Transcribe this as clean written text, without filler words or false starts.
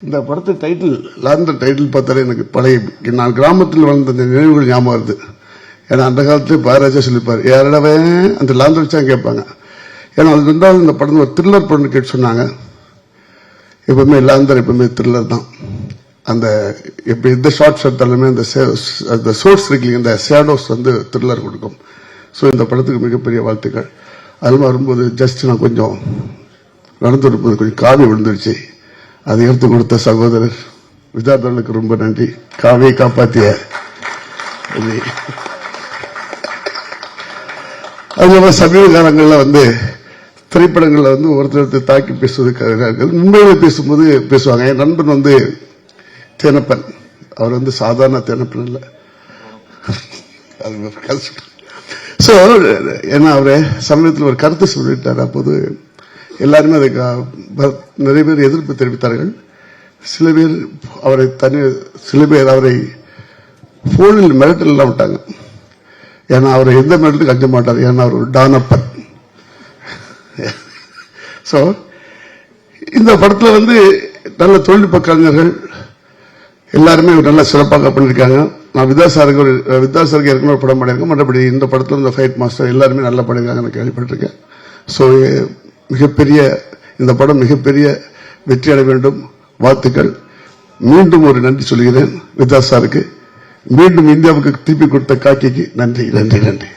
இந்த படத்து title லாந்தர் title பார்த்தாலே எனக்கு பழைய நான் கிராமத்தில் வளர்ந்த நினைவுகள் ஞாபகம் வருது. ஏன்னா அந்த காலத்துல பாரராஜா சொல்லிப்பாரு, யாரிடவே அந்த லாந்தர் வச்சா கேட்பாங்க. ஏன்னா அது ரெண்டாவது இந்த படம் ஒரு த்ரில்லர் படம் கேட்டு சொன்னாங்க. எப்பவுமே லாந்தர் எப்பவுமே த்ரில்லர் தான். அந்த எப்ப எந்த ஷார்ட்ஸ் எடுத்தாலுமே அந்த சோர்ஸ் இருக்கு, இந்த ஷேடோஸ் வந்து த்ரில்லர் கொடுக்கும். ஸோ இந்த படத்துக்கு மிகப்பெரிய வாழ்த்துக்கள். அதெல்லாம் வரும்போது ஜஸ்ட் நான் கொஞ்சம் நடந்து வரும்போது கொஞ்சம் காவி விழுந்துருச்சு. அதை எடுத்து கொடுத்த சகோதரர் விதார்த்தனுக்கு ரொம்ப நன்றி. காவியை காப்பாற்றிய அது சமீப காலங்களில் வந்து திரைப்படங்களில் வந்து ஒருத்தர் தாக்கி பேசுவதற்காக மும்பையில் பேசும்போது பேசுவாங்க. என் நண்பன் வந்து தேனப்பன், அவர் வந்து சாதாரண தேனப்பன் இல்லை. ஸோ ஏன்னா அவரு சமீபத்தில் ஒரு கருத்து சொல்லிட்டார். அப்போது எல்லாருமே அதுக்கு நிறைய பேர் எதிர்ப்பு தெரிவித்தார்கள். சில பேர் அவரை போனில் மிரட்டல் எல்லாம் விட்டாங்க. ஏன்னா அவரை எந்த மிரட்டலுக்கு அஞ்ச மாட்டார். ஏன்னா அவர் ஒரு டானப்பன். ஸோ இந்த படத்துல வந்து நல்ல தொழில்நுட்ப கலைஞர்கள் எல்லாருமே நல்ல சிறப்பாக பண்ணியிருக்காங்க. நான் வித்யாசாருக்கு ஏற்கனவே ஒரு படம் பண்ணியிருக்கேன். மற்றபடி இந்த படத்துல இந்த ஃபைட் மாஸ்டர் எல்லாருமே நல்லா பண்ணியிருக்காங்க கேள்விப்பட்டிருக்கேன். ஸோ இந்த படம் மிகப்பெரிய வெற்றி அடைய வேண்டும். வாழ்த்துக்கள். மீண்டும் ஒரு நன்றி சொல்கிறேன் வித்யாசாருக்கு. மீண்டும் இந்தியாவுக்கு திருப்பி கொடுத்த காக்கிக்கு நன்றி நன்றி நன்றி.